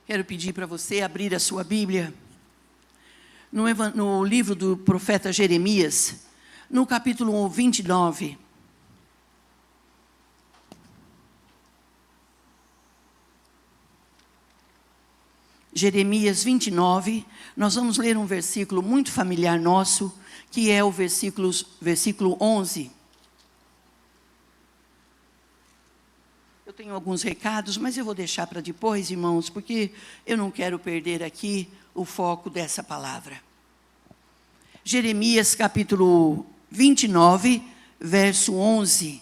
Quero pedir para você abrir a sua Bíblia no livro do profeta Jeremias, no capítulo 29. Jeremias 29, nós vamos ler um versículo muito familiar nosso, que é o versículo 11. Eu tenho alguns recados, mas eu vou deixar para depois, irmãos, porque eu não quero perder aqui o foco dessa palavra. Jeremias capítulo 29, verso 11.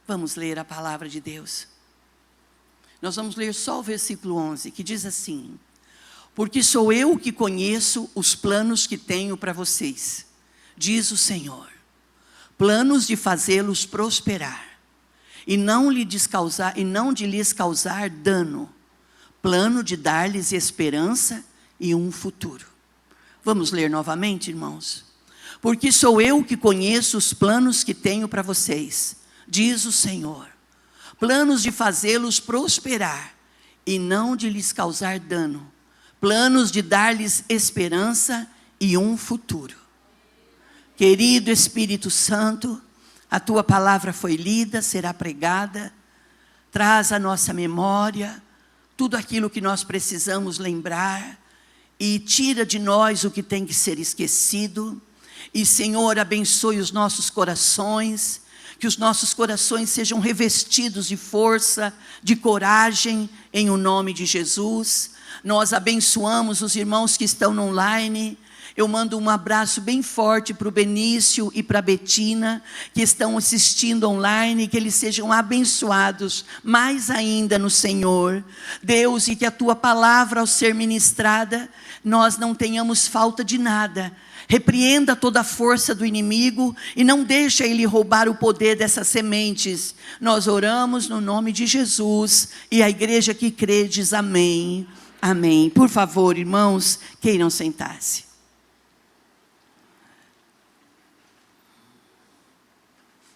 Vamos ler a palavra de Deus. Nós vamos ler só o versículo 11, que diz assim: porque sou eu que conheço os planos que tenho para vocês, diz o Senhor, planos de fazê-los prosperar, e não de lhes causar dano, plano de dar-lhes esperança e um futuro. Vamos ler novamente, irmãos? Porque sou eu que conheço os planos que tenho para vocês, diz o Senhor, planos de fazê-los prosperar, e não de lhes causar dano, planos de dar-lhes esperança e um futuro. Querido Espírito Santo, a tua palavra foi lida, será pregada, traz à nossa memória tudo aquilo que nós precisamos lembrar, e tira de nós o que tem que ser esquecido, e Senhor, abençoe os nossos corações, que os nossos corações sejam revestidos de força, de coragem, em o nome de Jesus. Nós abençoamos os irmãos que estão no online. Eu mando um abraço bem forte para o Benício e para a Betina, que estão assistindo online, que eles sejam abençoados mais ainda no Senhor. Deus, e que a tua palavra ao ser ministrada, nós não tenhamos falta de nada. Repreenda toda a força do inimigo e não deixa ele roubar o poder dessas sementes. Nós oramos no nome de Jesus, e a igreja que crê diz amém. Amém. Por favor, irmãos, queiram sentar-se.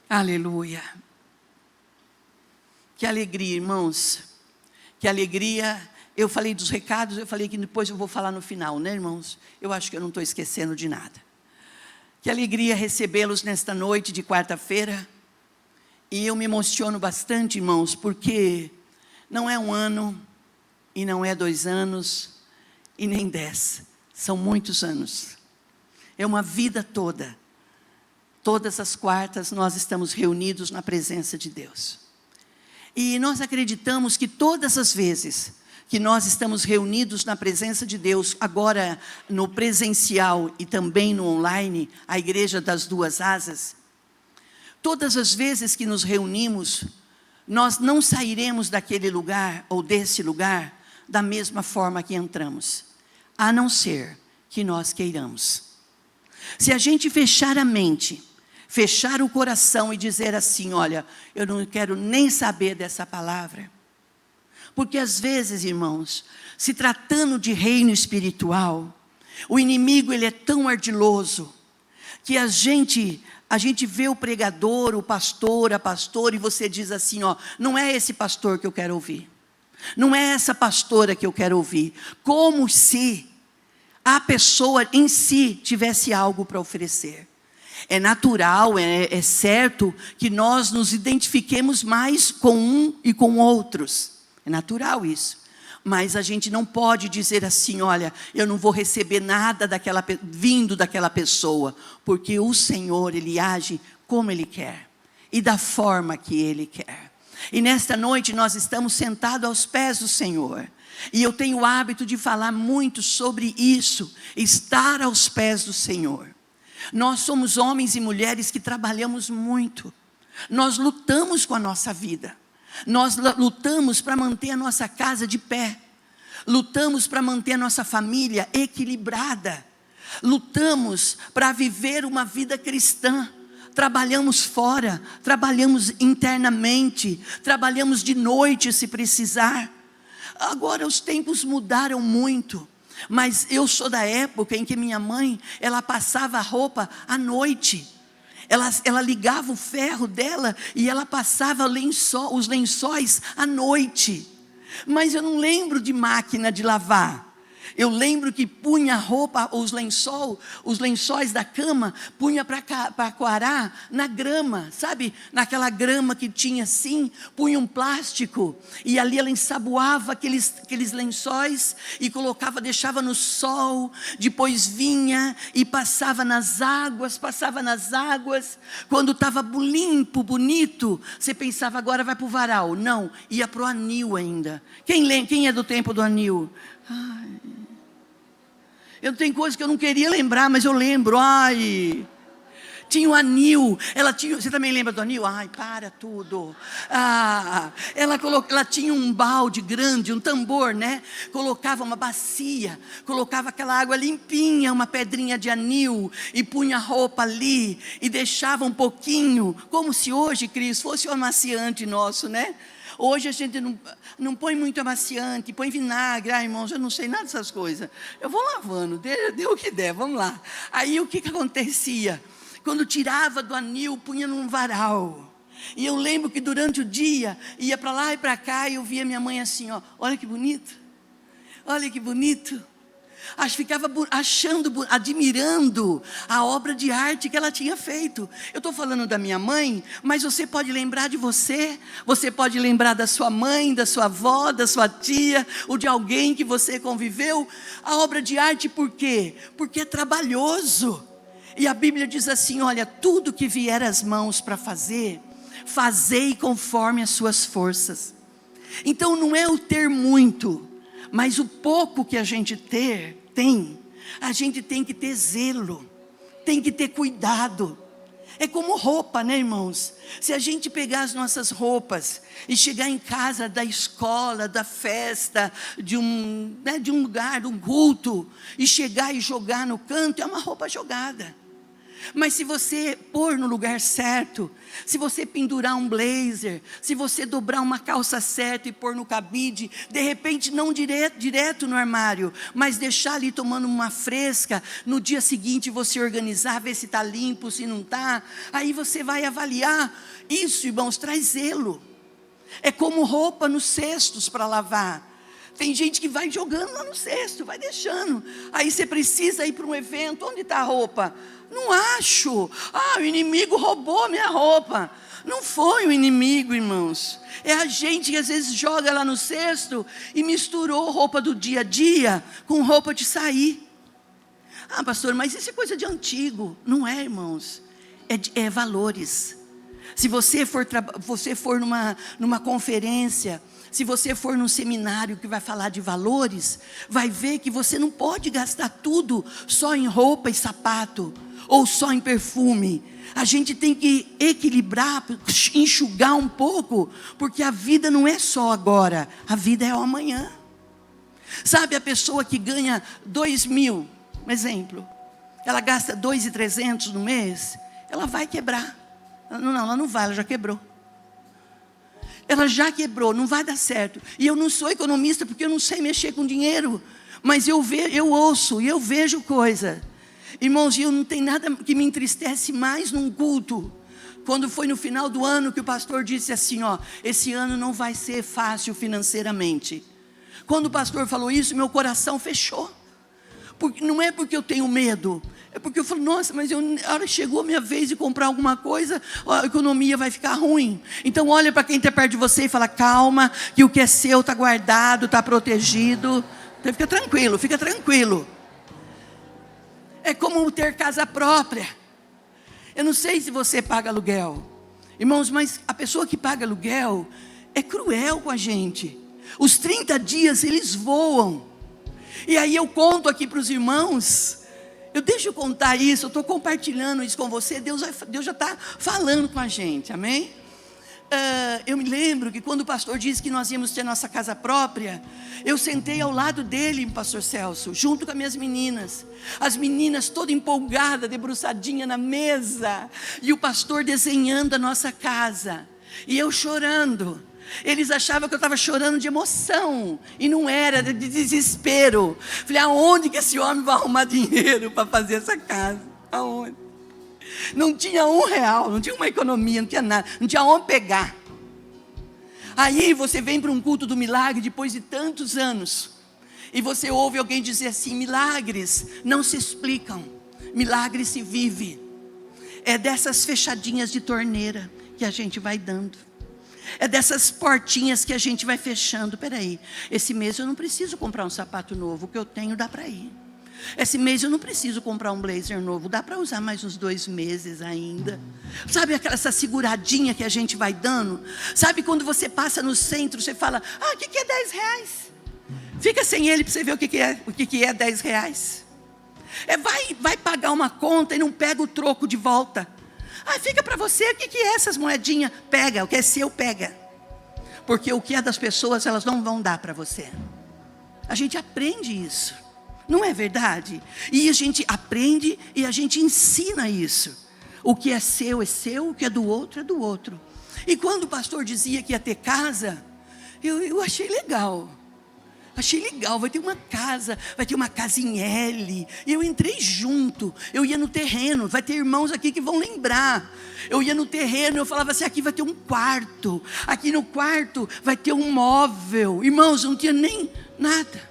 Aleluia. Que alegria, irmãos. Que alegria. Eu falei dos recados, eu falei que depois eu vou falar no final, né, irmãos? Eu acho que eu não estou esquecendo de nada. Que alegria recebê-los nesta noite de quarta-feira. E eu me emociono bastante, irmãos, porque não é um ano, e não é 2 anos, e nem 10. São muitos anos. É uma vida toda. Todas as quartas nós estamos reunidos na presença de Deus. E nós acreditamos que todas as vezes que nós estamos reunidos na presença de Deus, agora no presencial e também no online, a igreja das duas asas, todas as vezes que nos reunimos, nós não sairemos daquele lugar ou desse lugar da mesma forma que entramos, a não ser que nós queiramos. Se a gente fechar a mente, fechar o coração e dizer assim, olha, eu não quero nem saber dessa palavra. Porque às vezes, irmãos, se tratando de reino espiritual, o inimigo ele é tão ardiloso, que a gente vê o pregador, o pastor, a pastora, e você diz assim, ó, não é esse pastor que eu quero ouvir. Não é essa pastora que eu quero ouvir. Como se a pessoa em si tivesse algo para oferecer. É natural, é certo que nós nos identifiquemos mais com um e com outros. É natural isso. Mas a gente não pode dizer assim, olha, eu não vou receber nada vindo daquela pessoa. Porque o Senhor, Ele age como Ele quer. E da forma que Ele quer. E nesta noite nós estamos sentados aos pés do Senhor. E eu tenho o hábito de falar muito sobre isso. Estar aos pés do Senhor. Nós somos homens e mulheres que trabalhamos muito. Nós lutamos com a nossa vida. Nós lutamos para manter a nossa casa de pé. Lutamos para manter a nossa família equilibrada. Lutamos para viver uma vida cristã. Trabalhamos fora, trabalhamos internamente, trabalhamos de noite se precisar. Agora os tempos mudaram muito. Mas eu sou da época em que minha mãe, ela passava a roupa à noite. Ela ligava o ferro dela e ela passava os lençóis à noite. Mas eu não lembro de máquina de lavar. Eu lembro que punha a roupa, os lençóis da cama, punha para coarar na grama, sabe? Naquela grama que tinha assim, punha um plástico, e ali ela ensaboava aqueles lençóis, e colocava, deixava no sol, depois vinha e passava nas águas, quando estava limpo, bonito, você pensava, agora vai para o varal. Não, ia para o anil ainda. Quem é do tempo do anil? Ai... Eu tenho coisas que eu não queria lembrar, mas eu lembro. Ai, tinha o anil. Você também lembra do anil? Ai, para tudo. Ela tinha um balde grande, um tambor, né? Colocava uma bacia, colocava aquela água limpinha, uma pedrinha de anil, e punha a roupa ali, e deixava um pouquinho, como se hoje, Cris, fosse o amaciante nosso, né? Hoje a gente não põe muito amaciante, põe vinagre. Irmãos, eu não sei nada dessas coisas. Eu vou lavando, dê o que der, vamos lá. Aí o que acontecia? Quando tirava do anil, punha num varal. E eu lembro que durante o dia, ia para lá e para cá, e eu via minha mãe assim, ó, olha que bonito. Olha que bonito. Ficava admirando a obra de arte que ela tinha feito. Eu estou falando da minha mãe, mas você pode lembrar de você pode lembrar da sua mãe, da sua avó, da sua tia, ou de alguém que você conviveu. A obra de arte, por quê? Porque é trabalhoso. E a Bíblia diz assim, olha, tudo que vier às mãos para fazer, fazei conforme as suas forças. Então não é o ter muito, mas o pouco que a gente tem, a gente tem que ter zelo, tem que ter cuidado. É como roupa, né, irmãos? Se a gente pegar as nossas roupas e chegar em casa da escola, da festa, de um lugar, de um culto, e chegar e jogar no canto, é uma roupa jogada. Mas se você pôr no lugar certo, se você pendurar um blazer, se você dobrar uma calça certa e pôr no cabide, de repente não direto no armário, mas deixar ali tomando uma fresca, no dia seguinte você organizar, ver se está limpo, se não está, aí você vai avaliar. Isso, irmãos, traz zelo. É como roupa nos cestos para lavar. Tem gente que vai jogando lá no cesto, vai deixando. Aí você precisa ir para um evento, onde está a roupa? Não acho. O inimigo roubou minha roupa. Não foi o inimigo, irmãos. É a gente que às vezes joga lá no cesto e misturou roupa do dia a dia com roupa de sair. Pastor, mas isso é coisa de antigo. Não é, irmãos. É valores. Se você for numa conferência, se você for num seminário que vai falar de valores, vai ver que você não pode gastar tudo só em roupa e sapato, ou só em perfume. A gente tem que equilibrar, enxugar um pouco, porque a vida não é só agora, a vida é o amanhã. Sabe, a pessoa que ganha 2.000, um exemplo, ela gasta 2.300 no mês, ela vai quebrar. Não, ela não vai, ela já quebrou. Ela já quebrou, não vai dar certo. E eu não sou economista porque eu não sei mexer com dinheiro, mas eu ouço e eu vejo coisa. Irmãos, eu não tem nada que me entristece mais num culto, quando foi no final do ano que o pastor disse assim, esse ano não vai ser fácil financeiramente. Quando o pastor falou isso, meu coração fechou. Não é porque eu tenho medo, é porque eu falo, nossa, mas a hora que chegou a minha vez de comprar alguma coisa, a economia vai ficar ruim. Então olha para quem está perto de você e fala, calma, que o que é seu está guardado, está protegido. Então fica tranquilo. É como ter casa própria. Eu não sei se você paga aluguel, irmãos, mas a pessoa que paga aluguel é cruel com a gente. Os 30 dias eles voam. E aí eu conto aqui para os irmãos, deixa eu contar isso, eu estou compartilhando isso com você, Deus já está falando com a gente, amém? Eu me lembro que quando o pastor disse que nós íamos ter nossa casa própria, eu sentei ao lado dele, pastor Celso, junto com as minhas meninas. As meninas toda empolgada, debruçadinha na mesa, e o pastor desenhando a nossa casa, e eu chorando. Eles achavam que eu estava chorando de emoção, e não era, de desespero. Falei, aonde que esse homem vai arrumar dinheiro para fazer essa casa? Aonde? Não tinha R$1, não tinha uma economia, não tinha nada, não tinha onde pegar. Aí você vem para um culto do milagre depois de tantos anos, e você ouve alguém dizer assim: milagres não se explicam, milagres se vive. É dessas fechadinhas de torneira que a gente vai dando, é dessas portinhas que a gente vai fechando. Peraí, esse mês eu não preciso comprar um sapato novo, o que eu tenho dá para ir. Esse mês eu não preciso comprar um blazer novo, dá para usar mais uns 2 meses ainda. Sabe essa seguradinha que a gente vai dando? Sabe quando você passa no centro, você fala: o que é 10 reais? Fica sem ele para você ver o que é 10 reais. Vai pagar uma conta e não pega o troco de volta. Fica para você, o que é essas moedinhas? Pega, o que é seu pega. Porque o que é das pessoas, elas não vão dar para você. A gente aprende isso, não é verdade? E a gente aprende e a gente ensina isso. O que é seu, o que é do outro, é do outro. E quando o pastor dizia que ia ter casa, eu achei legal. Achei legal, vai ter uma casa em L. E eu entrei junto, eu ia no terreno, vai ter irmãos aqui que vão lembrar. Eu ia no terreno, eu falava assim: aqui vai ter um quarto, aqui no quarto vai ter um móvel. Irmãos, não tinha nem nada.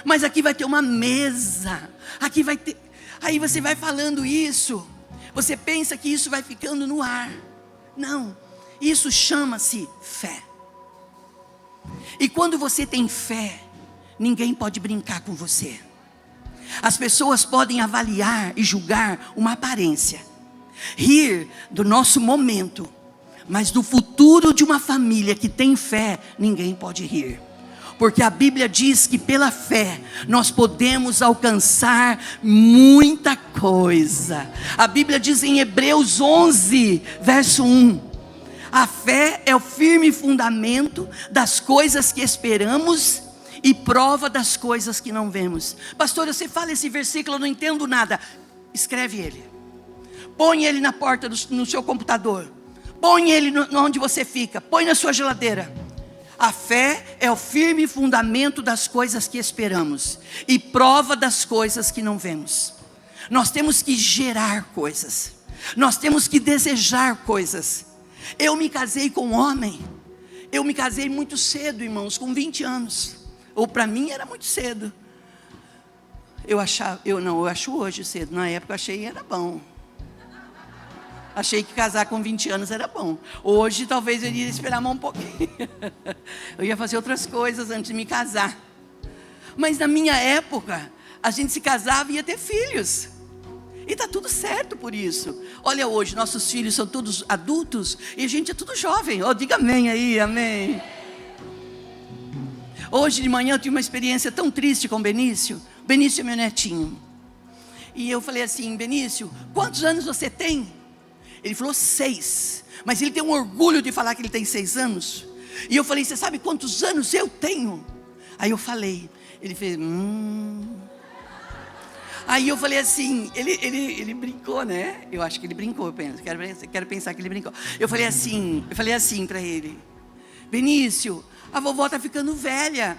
Mas aqui vai ter uma mesa, aqui vai ter... Aí você vai falando isso, você pensa que isso vai ficando no ar. Não, isso chama-se fé. E quando você tem fé, ninguém pode brincar com você. As pessoas podem avaliar e julgar uma aparência, rir do nosso momento, mas do futuro de uma família que tem fé, ninguém pode rir. Porque a Bíblia diz que pela fé nós podemos alcançar muita coisa. A Bíblia diz em Hebreus 11, verso 1. A fé é o firme fundamento das coisas que esperamos e prova das coisas que não vemos. Pastor, você fala esse versículo, eu não entendo nada. Escreve ele. Põe ele na porta no seu computador. Põe ele onde você fica. Põe na sua geladeira. A fé é o firme fundamento das coisas que esperamos e prova das coisas que não vemos. Nós temos que gerar coisas. Nós temos que desejar coisas. Eu me casei com um homem. Eu me casei muito cedo, irmãos, com 20 anos. Ou para mim era muito cedo. Eu acho hoje cedo. Na época eu achei que era bom. Achei que casar com 20 anos era bom. Hoje talvez eu iria esperar mais um pouquinho. Eu ia fazer outras coisas antes de me casar. Mas na minha época, a gente se casava e ia ter filhos. E está tudo certo por isso. Olha, hoje nossos filhos são todos adultos e a gente é tudo jovem. Diga amém aí, amém. Hoje de manhã eu tive uma experiência tão triste com o Benício. Benício é meu netinho. E eu falei assim: Benício, quantos anos você tem? Ele falou 6. Mas ele tem um orgulho de falar que ele tem 6 anos. E eu falei: você sabe quantos anos eu tenho? Aí eu falei. Ele fez Aí eu falei assim, ele brincou, né? Eu acho que ele brincou, eu penso, quero pensar que ele brincou. Eu falei assim para ele: Benício, a vovó está ficando velha.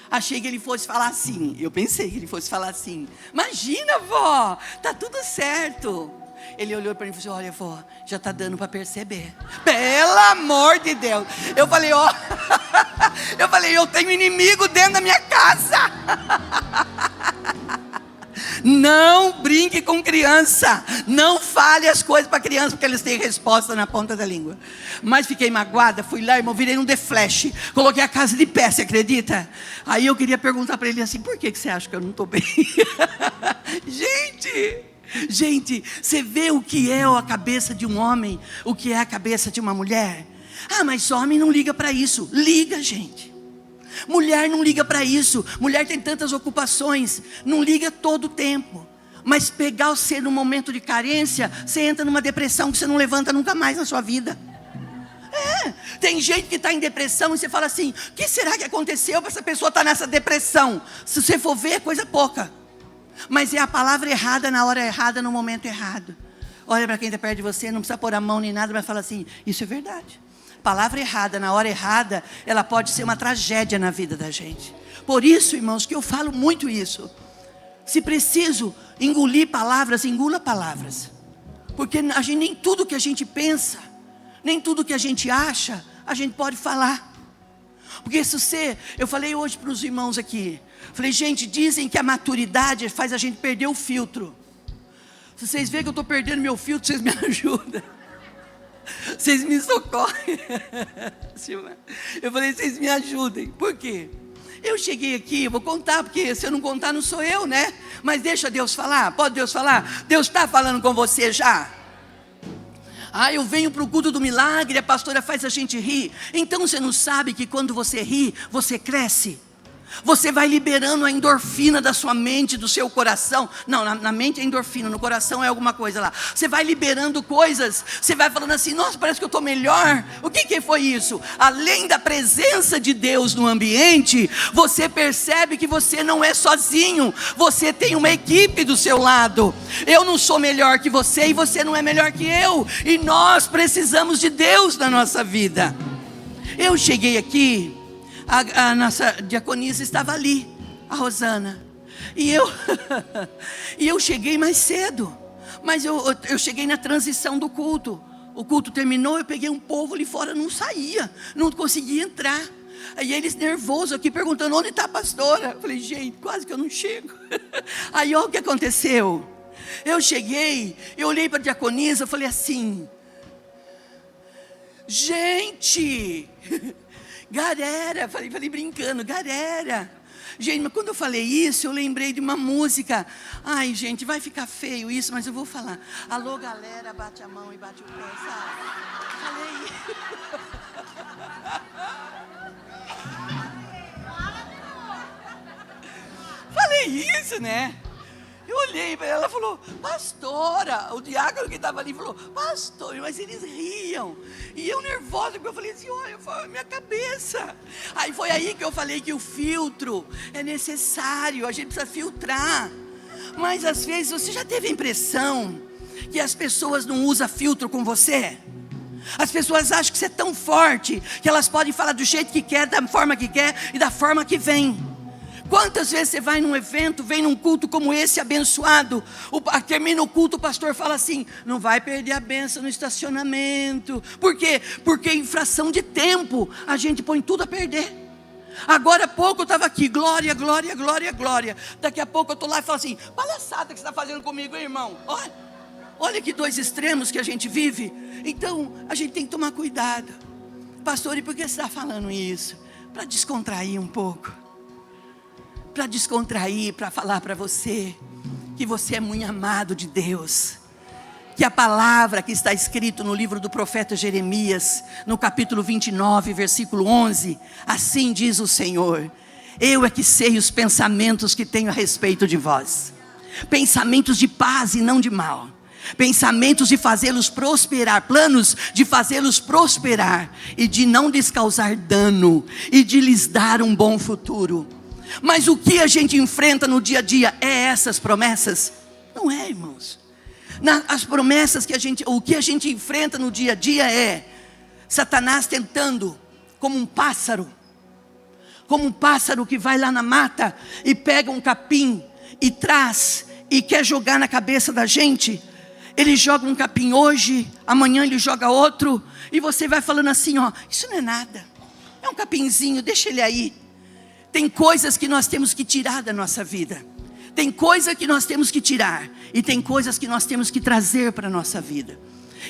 Achei que ele fosse falar assim. Eu pensei que ele fosse falar assim: imagina, vó, tá tudo certo. Ele olhou para mim e falou assim: olha, vó, já está dando para perceber. Pelo amor de Deus. Eu falei: eu tenho inimigo dentro da minha casa. Não brinque com criança. Não fale as coisas para criança, porque eles têm resposta na ponta da língua. Mas fiquei magoada, fui lá, irmão, virei um The Flash. Coloquei a casa de pé, você acredita? Aí eu queria perguntar para ele assim: por que você acha que eu não estou bem? Gente, você vê o que é a cabeça de um homem, o que é a cabeça de uma mulher? Mas homem não liga para isso. Liga, gente. Mulher não liga para isso. Mulher tem tantas ocupações, não liga todo o tempo. Mas pegar você num momento de carência, você entra numa depressão que você não levanta nunca mais na sua vida. Tem gente que está em depressão e você fala assim: o que será que aconteceu para essa pessoa estar nessa depressão? Se você for ver, é coisa pouca. Mas é a palavra errada na hora errada, no momento errado. Olha para quem está perto de você, não precisa pôr a mão nem nada, mas fala assim: isso é verdade. Palavra errada na hora errada, ela pode ser uma tragédia na vida da gente. Por isso, irmãos, que eu falo muito isso. Se preciso engolir palavras, engula palavras. Porque nem tudo que a gente pensa, nem tudo que a gente acha, a gente pode falar. Porque se você, eu falei hoje para os irmãos aqui, falei, gente, dizem que a maturidade faz a gente perder o filtro. Se vocês veem que eu estou perdendo meu filtro, vocês me ajudam. Vocês me socorrem. Eu falei, vocês me ajudem. Por quê? Eu cheguei aqui, eu vou contar, porque se eu não contar não sou eu, né? Mas deixa Deus falar, pode Deus falar? Deus está falando com você já? Eu venho para o culto do milagre, a pastora faz a gente rir. Então você não sabe que quando você ri, você cresce? Você vai liberando a endorfina da sua mente, do seu coração. Não, na mente é endorfina, no coração é alguma coisa lá. Você vai liberando coisas, você vai falando assim, nossa, parece que eu estou melhor. O que foi isso? Além da presença de Deus no ambiente, você percebe que você não é sozinho. Você tem uma equipe do seu lado. Eu não sou melhor que você e você não é melhor que eu. E nós precisamos de Deus na nossa vida. Eu cheguei aqui, a nossa diaconisa estava ali, a Rosana, e eu cheguei mais cedo, mas eu cheguei na transição do culto. O culto terminou, eu peguei um povo ali fora, não saía, não conseguia entrar. Aí eles nervosos aqui perguntando, onde está a pastora? Eu falei, gente, quase que eu não chego. Aí olha o que aconteceu. Eu cheguei, eu olhei para a diaconisa, eu falei assim, gente, galera, falei brincando, galera. Gente, mas quando eu falei isso, eu lembrei de uma música. Ai, gente, vai ficar feio isso, mas eu vou falar. Alô, galera, bate a mão e bate o pé, sabe? Falei isso, né? Eu olhei para ela e falou, pastora, o diácono que estava ali falou, pastor, mas eles riam. E eu nervosa, porque eu falei assim, olha, foi minha cabeça. Aí foi aí que eu falei que o filtro é necessário, a gente precisa filtrar. Mas às vezes você já teve a impressão que as pessoas não usam filtro com você? As pessoas acham que você é tão forte, que elas podem falar do jeito que quer, da forma que quer e da forma que vem. Quantas vezes você vai num evento, vem num culto como esse abençoado, termina o culto, o pastor fala assim, não vai perder a bênção no estacionamento. Por quê? Porque em fração de tempo, a gente põe tudo a perder. Agora há pouco eu estava aqui, glória, glória, glória, glória. Daqui a pouco eu estou lá e falo assim, palhaçada que você está fazendo comigo, hein, irmão? Olha que dois extremos que a gente vive. Então, a gente tem que tomar cuidado. Pastor, e por que você está falando isso? Para descontrair um pouco. Para descontrair, para falar para você que você é muito amado de Deus, que a palavra que está escrito no livro do profeta Jeremias, no capítulo 29, versículo 11, assim diz o Senhor, eu é que sei os pensamentos que tenho a respeito de vós, pensamentos de paz e não de mal, pensamentos de fazê-los prosperar, planos de fazê-los prosperar, e de não lhes causar dano, e de lhes dar um bom futuro. Mas o que a gente enfrenta no dia a dia é essas promessas? Não é, irmãos. As promessas o que a gente enfrenta no dia a dia é Satanás tentando, como um pássaro que vai lá na mata e pega um capim e traz e quer jogar na cabeça da gente. Ele joga um capim hoje, amanhã ele joga outro, e você vai falando assim, isso não é nada, é um capinzinho, deixa ele aí. Tem coisas que nós temos que tirar da nossa vida. Tem coisa que nós temos que tirar. E tem coisas que nós temos que trazer para a nossa vida.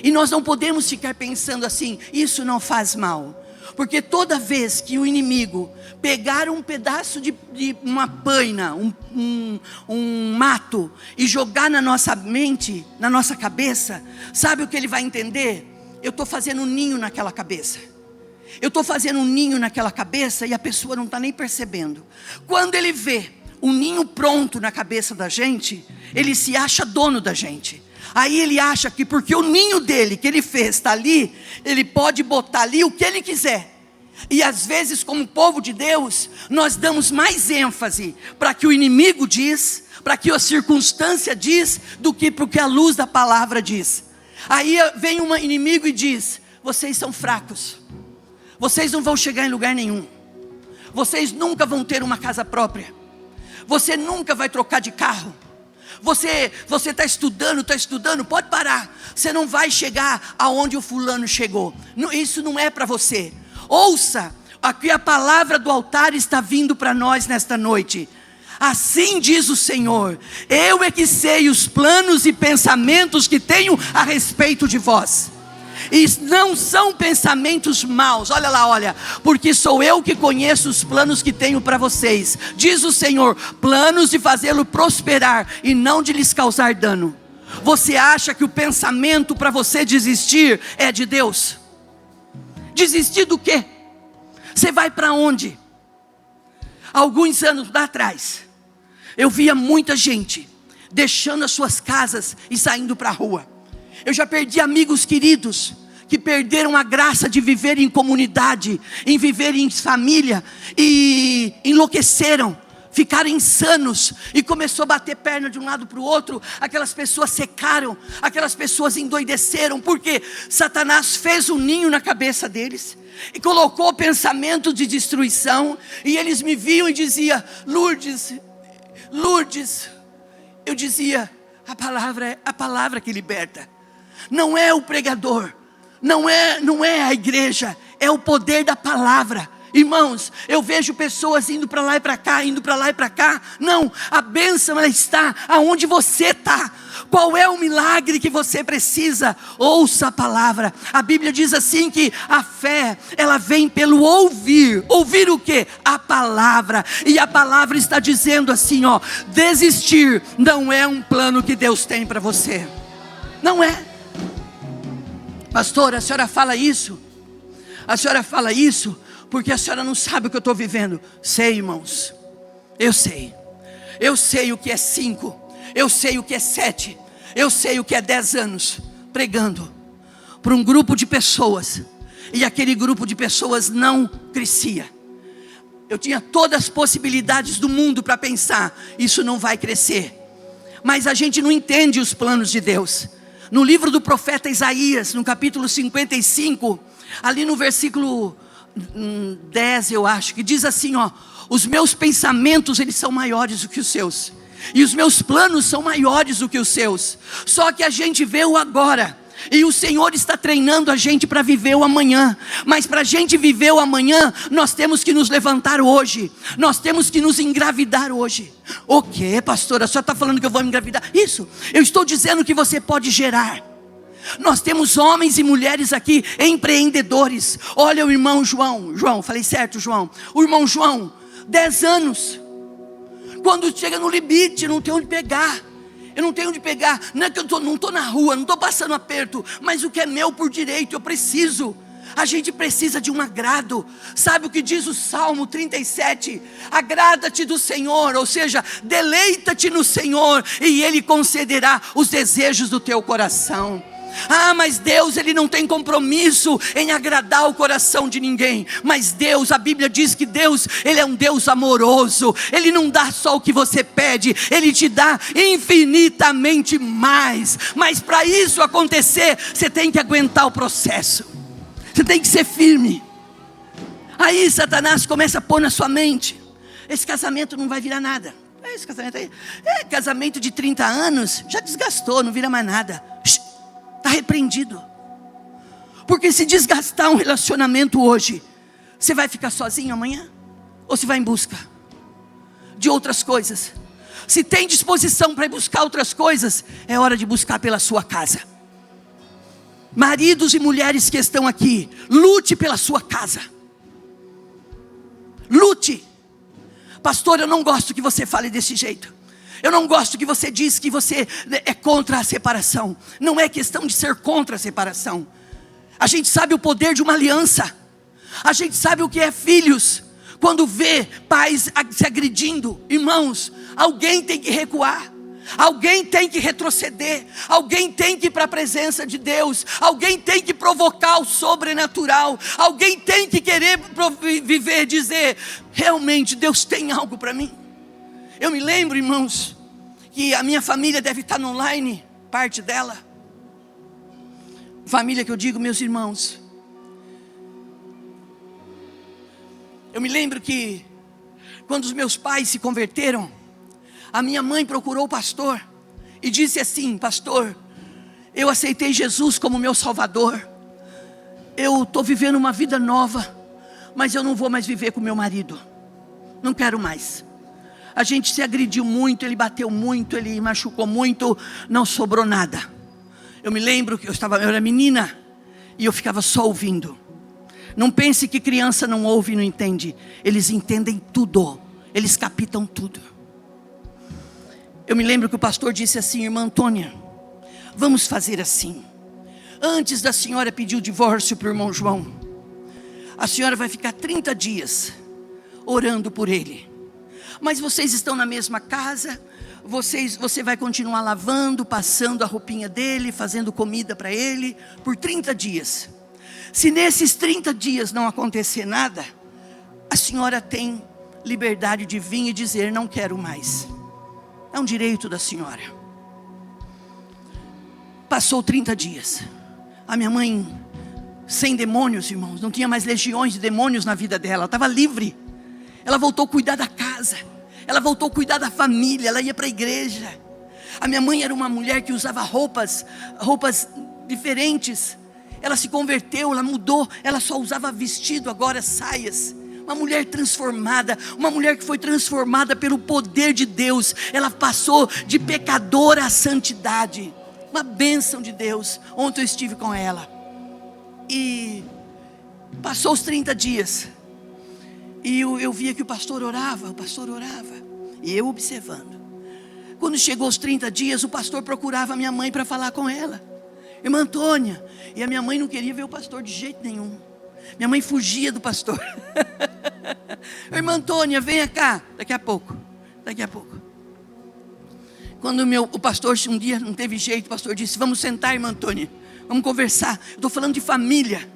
E nós não podemos ficar pensando assim, isso não faz mal. Porque toda vez que o inimigo pegar um pedaço de uma paina, um mato, e jogar na nossa mente, na nossa cabeça, sabe o que ele vai entender? Eu estou fazendo um ninho naquela cabeça. Eu estou fazendo um ninho naquela cabeça e a pessoa não está nem percebendo. Quando ele vê um ninho pronto na cabeça da gente, ele se acha dono da gente. Aí ele acha que porque o ninho dele, que ele fez, está ali, ele pode botar ali o que ele quiser. E às vezes, como povo de Deus, nós damos mais ênfase para que o inimigo diz, para que a circunstância diz, do que para o que a luz da palavra diz. Aí vem um inimigo e diz, vocês são fracos. Vocês não vão chegar em lugar nenhum. Vocês nunca vão ter uma casa própria. Você nunca vai trocar de carro. Você está estudando, pode parar. Você não vai chegar aonde o fulano chegou. Isso não é para você. Ouça, aqui a palavra do altar está vindo para nós nesta noite. Assim diz o Senhor: eu é que sei os planos e pensamentos que tenho a respeito de vós, e não são pensamentos maus. Olha lá, olha, porque sou eu que conheço os planos que tenho para vocês, diz o Senhor, planos de fazê-lo prosperar e não de lhes causar dano. Você acha que o pensamento para você desistir é de Deus? Desistir do quê? Você vai para onde? Alguns anos atrás, eu via muita gente deixando as suas casas e saindo para a rua. Eu já perdi amigos queridos que perderam a graça de viver em comunidade, em viver em família, e enlouqueceram, ficaram insanos, e começou a bater perna de um lado para o outro. Aquelas pessoas secaram, aquelas pessoas endoideceram, porque Satanás fez um ninho na cabeça deles, e colocou pensamento de destruição, e eles me viam e diziam: Lourdes, Lourdes, eu dizia, a palavra é a palavra que liberta, não é o pregador, não é a igreja, é o poder da palavra. Irmãos, eu vejo pessoas indo para lá e para cá, indo para lá e para cá. Não, a bênção ela está aonde você está. Qual é o milagre que você precisa? Ouça a palavra. A Bíblia diz assim que a fé, ela vem pelo ouvir. Ouvir o quê? A palavra. E a palavra está dizendo assim, ó: desistir não é um plano que Deus tem para você. Não é. Pastor, a senhora fala isso? A senhora fala isso porque a senhora não sabe o que eu estou vivendo. Sei, irmãos, eu sei o que é 5, eu sei o que é 7, eu sei o que é 10 anos, pregando para um grupo de pessoas, e aquele grupo de pessoas não crescia. Eu tinha todas as possibilidades do mundo para pensar, isso não vai crescer, mas a gente não entende os planos de Deus. No livro do profeta Isaías, no capítulo 55, ali no versículo 10, eu acho, que diz assim, ó: os meus pensamentos, eles são maiores do que os seus, e os meus planos são maiores do que os seus. Só que a gente vê o agora, e o Senhor está treinando a gente para viver o amanhã. Mas para a gente viver o amanhã, nós temos que nos levantar hoje, nós temos que nos engravidar hoje. O que, pastora? A senhora está falando que eu vou me engravidar? Isso, eu estou dizendo que você pode gerar. Nós temos homens e mulheres aqui, empreendedores. Olha o irmão João, falei certo, João? O irmão João, 10 anos. Quando chega no limite, não tem onde pegar. Eu não tenho onde pegar. Não é que eu não estou na rua, não estou passando aperto, mas o que é meu por direito, eu preciso. A gente precisa de um agrado. Sabe o que diz o Salmo 37? Agrada-te do Senhor, ou seja, deleita-te no Senhor, e Ele concederá os desejos do teu coração. Ah, mas Deus, Ele não tem compromisso em agradar o coração de ninguém. Mas Deus, a Bíblia diz que Deus, Ele é um Deus amoroso. Ele não dá só o que você pede, Ele te dá infinitamente mais. Mas para isso acontecer, você tem que aguentar o processo, você tem que ser firme. Aí Satanás começa a pôr na sua mente: esse casamento não vai virar nada. Esse casamento aí, casamento de 30 anos, já desgastou, não vira mais nada. Está repreendido. Porque se desgastar um relacionamento hoje, você vai ficar sozinho amanhã? Ou você vai em busca de outras coisas? Se tem disposição para ir buscar outras coisas, é hora de buscar pela sua casa. Maridos e mulheres que estão aqui, lute pela sua casa. Lute. Pastor, eu não gosto que você fale desse jeito. Eu não gosto que você diz que você é contra a separação. Não é questão de ser contra a separação. A gente sabe o poder de uma aliança. A gente sabe o que é filhos. Quando vê pais se agredindo, irmãos, alguém tem que recuar. Alguém tem que retroceder. Alguém tem que ir para a presença de Deus. Alguém tem que provocar o sobrenatural. Alguém tem que querer viver, dizer: realmente Deus tem algo para mim. Eu me lembro, irmãos, que a minha família deve estar no online, parte dela. Família que eu digo, meus irmãos. Eu me lembro que quando os meus pais se converteram, a minha mãe procurou o pastor e disse assim: pastor, eu aceitei Jesus como meu salvador. Eu estou vivendo uma vida nova, mas eu não vou mais viver com meu marido. Não quero mais. A gente se agrediu muito, ele bateu muito, ele machucou muito, não sobrou nada. Eu me lembro que eu era menina e eu ficava só ouvindo. Não pense que criança não ouve e não entende. Eles entendem tudo, eles captam tudo. Eu me lembro que o pastor disse assim: irmã Antônia, vamos fazer assim. Antes da senhora pedir o divórcio para o irmão João, a senhora vai ficar 30 dias orando por ele. Mas vocês estão na mesma casa, você vai continuar lavando, passando a roupinha dele, fazendo comida para ele, por 30 dias. Se nesses 30 dias não acontecer nada, a senhora tem liberdade de vir e dizer: não quero mais. É um direito da senhora. Passou 30 dias. A minha mãe, sem demônios, irmãos, não tinha mais legiões de demônios na vida dela, ela estava livre. Ela voltou a cuidar da casa, ela voltou a cuidar da família, ela ia para a igreja. A minha mãe era uma mulher que usava roupas diferentes. Ela se converteu, ela mudou, ela só usava vestido, agora saias. Uma mulher transformada, uma mulher que foi transformada pelo poder de Deus. Ela passou de pecadora à santidade. Uma bênção de Deus. Ontem eu estive com ela e passou os 30 dias. E eu via que o pastor orava, e eu observando. Quando chegou os 30 dias, o pastor procurava a minha mãe para falar com ela. Irmã Antônia. E a minha mãe não queria ver o pastor de jeito nenhum. Minha mãe fugia do pastor. Irmã Antônia, venha cá. Daqui a pouco. Quando o pastor um dia não teve jeito, o pastor disse: vamos sentar, irmã Antônia, vamos conversar. Eu estou falando de família.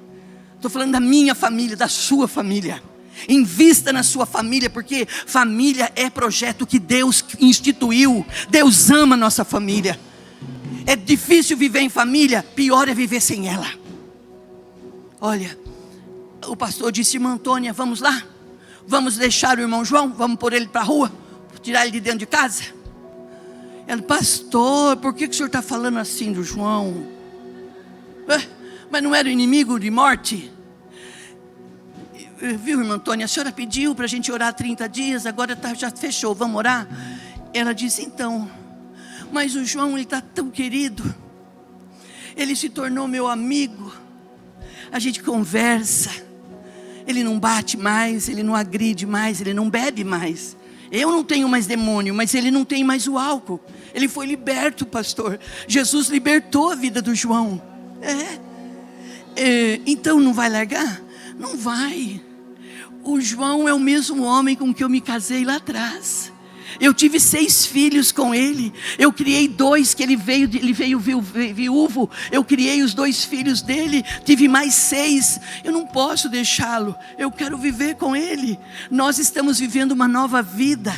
Estou falando da minha família, da sua família. Invista na sua família, porque família é projeto que Deus instituiu. Deus ama a nossa família. É difícil viver em família, pior é viver sem ela. Olha, o pastor disse: irmã Antônia, vamos lá? Vamos deixar o irmão João? Vamos pôr ele para a rua? Tirar ele de dentro de casa? Ela: pastor, por que o senhor está falando assim do João? Mas não era o inimigo de morte? Viu, irmã Antônia, a senhora pediu para a gente orar 30 dias, agora já fechou, vamos orar? Ela disse: então, mas o João, ele está tão querido, ele se tornou meu amigo, a gente conversa, ele não bate mais, ele não agride mais, ele não bebe mais. Eu não tenho mais demônio, mas ele não tem mais o álcool. Ele foi liberto, pastor. Jesus libertou a vida do João. Então não vai largar? Não vai. O João é o mesmo homem com que eu me casei lá atrás. Eu tive 6 filhos com ele. Eu criei 2 que ele veio viúvo. Eu criei os 2 filhos dele. Tive mais 6. Eu não posso deixá-lo. Eu quero viver com ele. Nós estamos vivendo uma nova vida.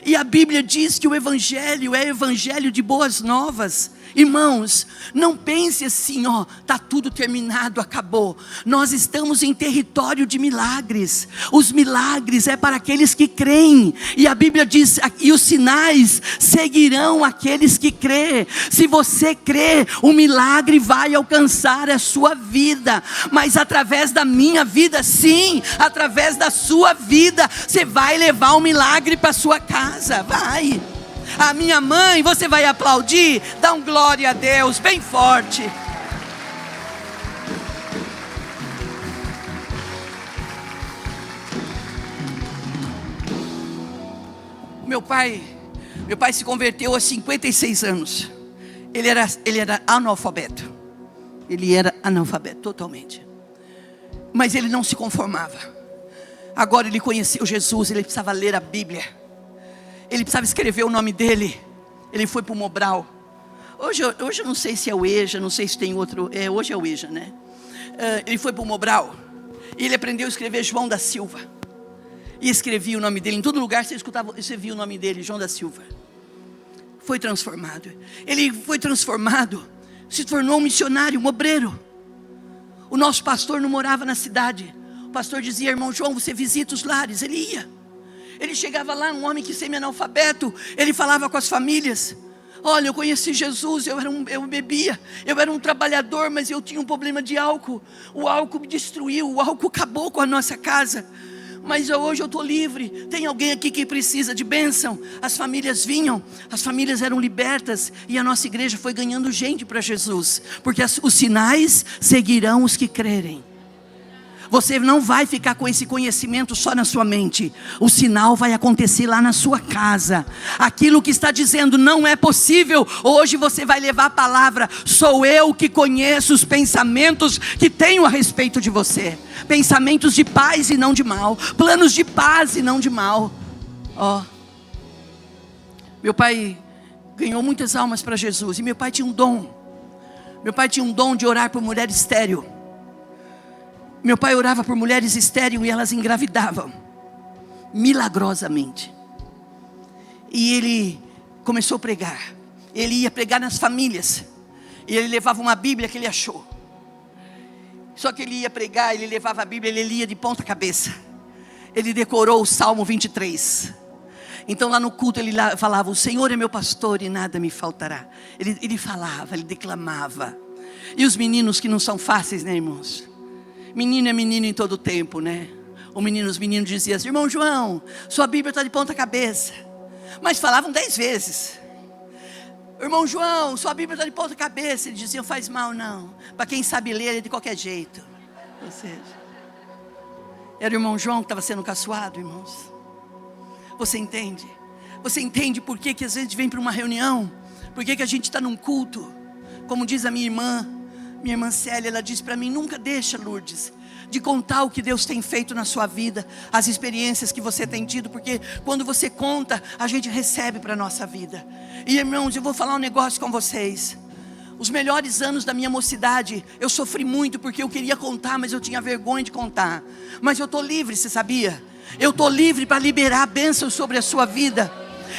E a Bíblia diz que o Evangelho é evangelho de boas novas. Irmãos, não pense assim: está tudo terminado, acabou. Nós estamos em território de milagres. Os milagres é para aqueles que creem. E a Bíblia diz: e os sinais seguirão aqueles que crê. Se você crê, o milagre vai alcançar a sua vida. Mas através da minha vida, sim, através da sua vida, você vai levar o milagre para sua casa. Vai. A minha mãe, você vai aplaudir? Dá um glória a Deus, bem forte. Meu pai se converteu aos 56 anos. Ele era analfabeto. Ele era analfabeto totalmente. Mas ele não se conformava. Agora ele conheceu Jesus, ele precisava ler a Bíblia. Ele precisava escrever o nome dele. Ele foi para o Mobral. Hoje eu não sei se é o EJA, não sei se tem outro. Hoje é o EJA, né? Ele foi para o Mobral. E ele aprendeu a escrever João da Silva. E escrevia o nome dele. Em todo lugar você via o nome dele, João da Silva. Foi transformado. Ele foi transformado. Se tornou um missionário, um obreiro. O nosso pastor não morava na cidade. O pastor dizia: irmão João, você visita os lares. Ele ia. Ele chegava lá, um homem que semi-analfabeto. Ele falava com as famílias. Olha, eu conheci Jesus, eu bebia, eu era um trabalhador, mas eu tinha um problema de álcool. O álcool me destruiu, o álcool acabou com a nossa casa. Mas hoje eu estou livre. Tem alguém aqui que precisa de bênção? As famílias vinham, as famílias eram libertas, e a nossa igreja foi ganhando gente para Jesus, porque os sinais seguirão os que crerem. Você não vai ficar com esse conhecimento só na sua mente. O sinal vai acontecer lá na sua casa. Aquilo que está dizendo não é possível, hoje você vai levar a palavra. Sou eu que conheço os pensamentos que tenho a respeito de você. Pensamentos de paz e não de mal. Planos de paz e não de mal. Meu pai ganhou muitas almas para Jesus. E meu pai tinha um dom. Meu pai tinha um dom de orar por mulher estéril. Meu pai orava por mulheres estéreis e elas engravidavam, milagrosamente. E ele começou a pregar. Ele ia pregar nas famílias. E ele levava uma Bíblia que ele achou. Só que ele ia pregar, ele levava a Bíblia, ele lia de ponta cabeça. Ele decorou o Salmo 23. Então lá no culto ele falava: o Senhor é meu pastor e nada me faltará. Ele falava, ele declamava. E os meninos que não são fáceis, né, irmãos? Menino é menino em todo tempo, né? Os meninos diziam assim: irmão João, sua Bíblia está de ponta cabeça. Mas falavam 10 vezes: irmão João, sua Bíblia está de ponta cabeça. Eles diziam: faz mal não, para quem sabe ler é de qualquer jeito. Ou seja, era o irmão João que estava sendo caçoado, irmãos. Você entende? Você entende por que às vezes vem para uma reunião? Por que a gente está num culto? Como diz a minha irmã Célia, ela disse para mim: nunca deixa, Lourdes, de contar o que Deus tem feito na sua vida, as experiências que você tem tido, porque quando você conta, a gente recebe para a nossa vida. E irmãos, eu vou falar um negócio com vocês. Os melhores anos da minha mocidade, eu sofri muito porque eu queria contar, mas eu tinha vergonha de contar. Mas eu estou livre, você sabia? Eu estou livre para liberar bênçãos sobre a sua vida.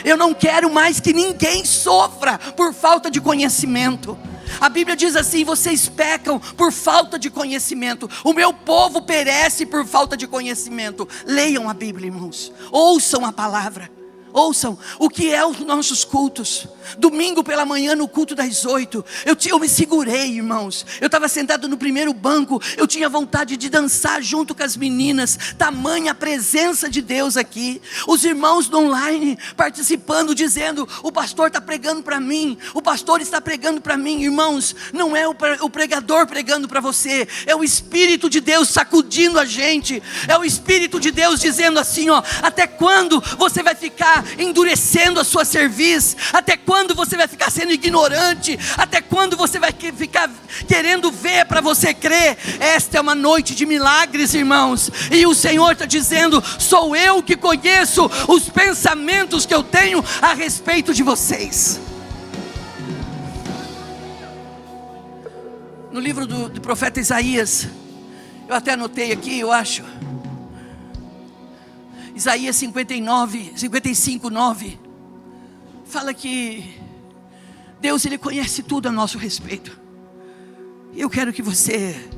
Eu não quero mais que ninguém sofra por falta de conhecimento. A Bíblia diz assim: vocês pecam por falta de conhecimento. O meu povo perece por falta de conhecimento. Leiam a Bíblia, irmãos. Ouçam a palavra. Ouçam o que é os nossos cultos. Domingo pela manhã no culto das 8, eu me segurei, irmãos. Eu estava sentado no primeiro banco. Eu tinha vontade de dançar junto com as meninas. Tamanha a presença de Deus aqui. Os irmãos do online participando, dizendo: o pastor está pregando para mim, o pastor está pregando para mim. Irmãos, não é o pregador pregando para você, é o Espírito de Deus sacudindo a gente. É o Espírito de Deus dizendo assim: até quando você vai ficar endurecendo a sua cerviz? Até quando você vai ficar sendo ignorante? Até quando você vai ficar querendo ver para você crer? Esta é uma noite de milagres, irmãos. E o Senhor está dizendo: sou eu que conheço os pensamentos que eu tenho a respeito de vocês. No livro do profeta Isaías, eu até anotei aqui, eu acho, Isaías 55, 9, fala que Deus, Ele conhece tudo a nosso respeito. Eu quero que você,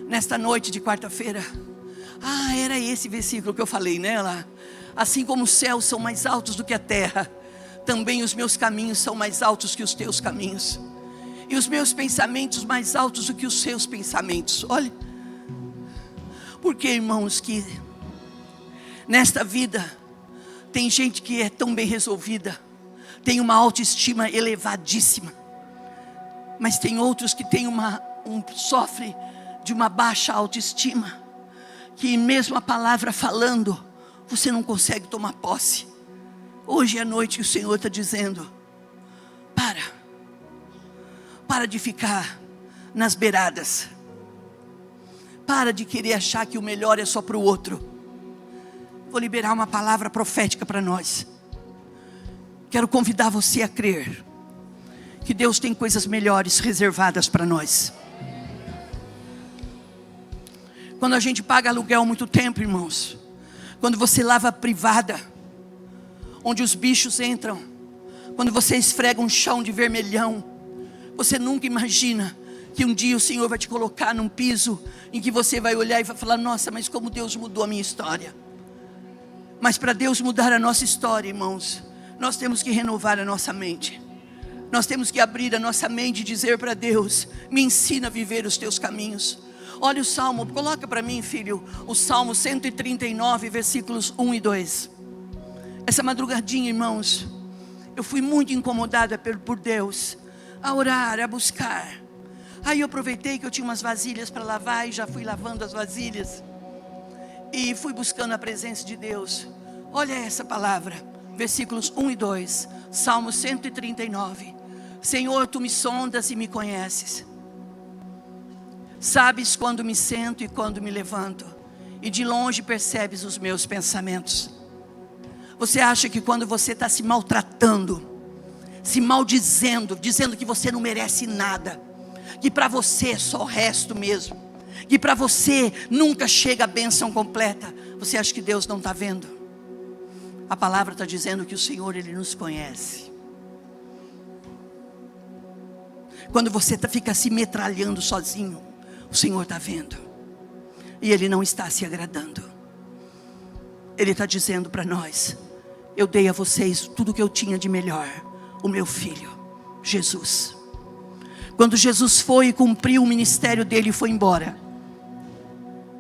nesta noite de quarta-feira, era esse versículo que eu falei, né? Lá, assim como os céus são mais altos do que a terra, também os meus caminhos são mais altos que os teus caminhos, e os meus pensamentos mais altos do que os seus pensamentos. Olha, porque, irmãos, que nesta vida tem gente que é tão bem resolvida, tem uma autoestima elevadíssima, mas tem outros que tem sofre de uma baixa autoestima, que mesmo a palavra falando, você não consegue tomar posse. Hoje é a noite que o Senhor está dizendo: para de ficar nas beiradas, para de querer achar que o melhor é só para o outro. Vou liberar uma palavra profética para nós. Quero convidar você a crer que Deus tem coisas melhores reservadas para nós. Quando a gente paga aluguel há muito tempo, irmãos, quando você lava a privada, onde os bichos entram, quando você esfrega um chão de vermelhão, você nunca imagina que um dia o Senhor vai te colocar num piso em que você vai olhar e vai falar: nossa, mas como Deus mudou a minha história. Mas para Deus mudar a nossa história, irmãos, nós temos que renovar a nossa mente. Nós temos que abrir a nossa mente e dizer para Deus: me ensina a viver os teus caminhos. Olha o Salmo, coloca para mim, filho, o Salmo 139, versículos 1 e 2. Essa madrugadinha, irmãos, eu fui muito incomodada por Deus, a orar, a buscar. Aí eu aproveitei que eu tinha umas vasilhas para lavar e já fui lavando as vasilhas. E fui buscando a presença de Deus. Olha essa palavra, versículos 1 e 2, Salmo 139. Senhor, tu me sondas e me conheces. Sabes quando me sento e quando me levanto, e de longe percebes os meus pensamentos. Você acha que quando você está se maltratando, se maldizendo, dizendo que você não merece nada, que para você é só o resto mesmo, que para você nunca chega a bênção completa, você acha que Deus não está vendo? A palavra está dizendo que o Senhor, Ele nos conhece. Quando você fica se metralhando sozinho, o Senhor está vendo, e Ele não está se agradando. Ele está dizendo para nós: eu dei a vocês tudo o que eu tinha de melhor, o meu filho, Jesus. Quando Jesus foi e cumpriu o ministério dele e foi embora,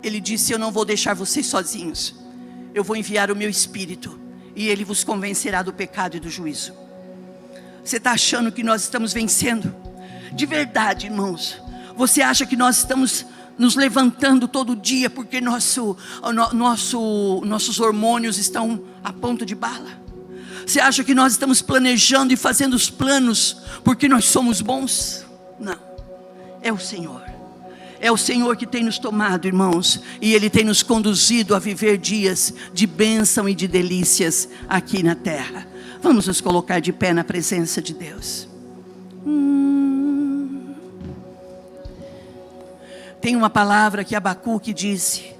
Ele disse: eu não vou deixar vocês sozinhos, eu vou enviar o meu Espírito, e Ele vos convencerá do pecado e do juízo. Você está achando que nós estamos vencendo? De verdade, irmãos, você acha que nós estamos nos levantando todo dia porque nossos hormônios estão a ponto de bala? Você acha que nós estamos planejando e fazendo os planos porque nós somos bons? Não, é o Senhor. É o Senhor que tem nos tomado, irmãos, e Ele tem nos conduzido a viver dias de bênção e de delícias aqui na terra. Vamos nos colocar de pé na presença de Deus. Tem uma palavra que Abacuque disse: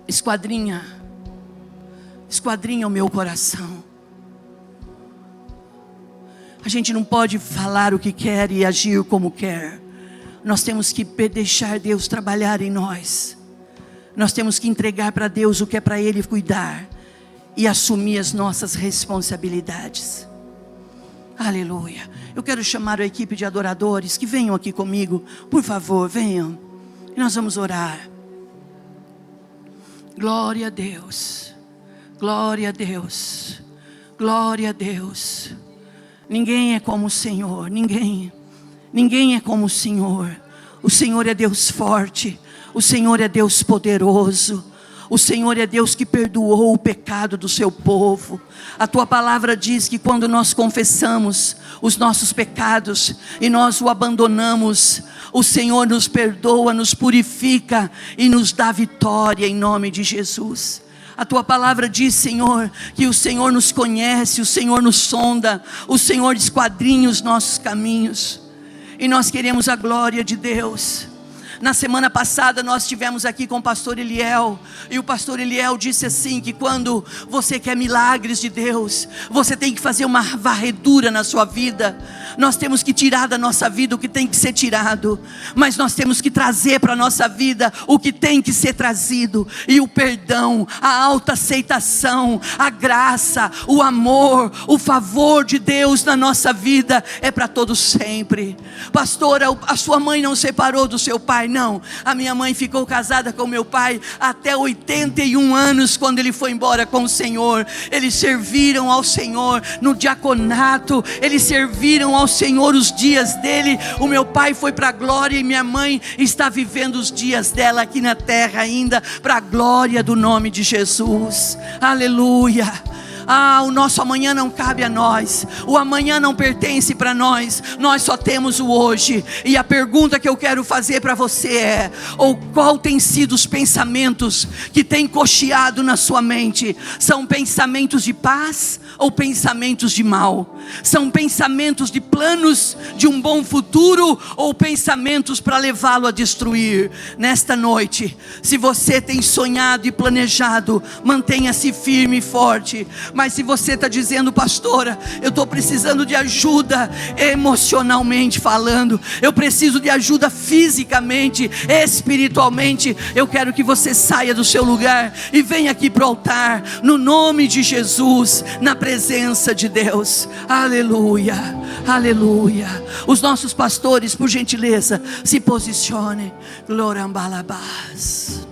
esquadrinha o meu coração. A gente não pode falar o que quer e agir como quer. Nós temos que deixar Deus trabalhar em nós. Nós temos que entregar para Deus o que é para Ele cuidar e assumir as nossas responsabilidades. Aleluia. Eu quero chamar a equipe de adoradores que venham aqui comigo, por favor, venham. E nós vamos orar. Glória a Deus. Glória a Deus. Glória a Deus. Ninguém é como o Senhor, ninguém é como o Senhor. O Senhor é Deus forte, o Senhor é Deus poderoso, o Senhor é Deus que perdoou o pecado do seu povo. A tua palavra diz que quando nós confessamos os nossos pecados e nós o abandonamos, o Senhor nos perdoa, nos purifica e nos dá vitória em nome de Jesus. A tua palavra diz, Senhor, que o Senhor nos conhece, o Senhor nos sonda, o Senhor esquadrinha os nossos caminhos, e nós queremos a glória de Deus. Na semana passada nós estivemos aqui com o pastor Eliel, e o pastor Eliel disse assim, que quando você quer milagres de Deus, você tem que fazer uma varredura na sua vida. Nós temos que tirar da nossa vida o que tem que ser tirado, mas nós temos que trazer para a nossa vida o que tem que ser trazido. E o perdão, a autoaceitação, a graça, o amor, o favor de Deus na nossa vida é para todos sempre. Pastora, a sua mãe não separou do seu pai? Não, a minha mãe ficou casada com meu pai até 81 anos, quando ele foi embora com o Senhor. Eles serviram ao Senhor no diaconato, eles serviram ao Senhor os dias dele. O meu pai foi para a glória e minha mãe está vivendo os dias dela aqui na terra ainda, para a glória do nome de Jesus. Aleluia. O nosso amanhã não cabe a nós, o amanhã não pertence para nós, nós só temos o hoje. E a pergunta que eu quero fazer para você é: qual tem sido os pensamentos que tem cocheado na sua mente? São pensamentos de paz ou pensamentos de mal? São pensamentos de planos de um bom futuro ou pensamentos para levá-lo a destruir? Nesta noite, se você tem sonhado e planejado, mantenha-se firme e forte, Mas se você está dizendo: pastora, eu estou precisando de ajuda emocionalmente falando, eu preciso de ajuda fisicamente, espiritualmente, eu quero que você saia do seu lugar e venha aqui para o altar, no nome de Jesus, na presença de Deus. Aleluia, aleluia. Os nossos pastores, por gentileza, se posicionem. Glorambalabás.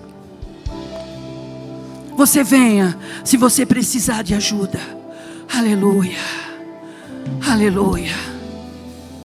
Você venha, se você precisar de ajuda. Aleluia, aleluia.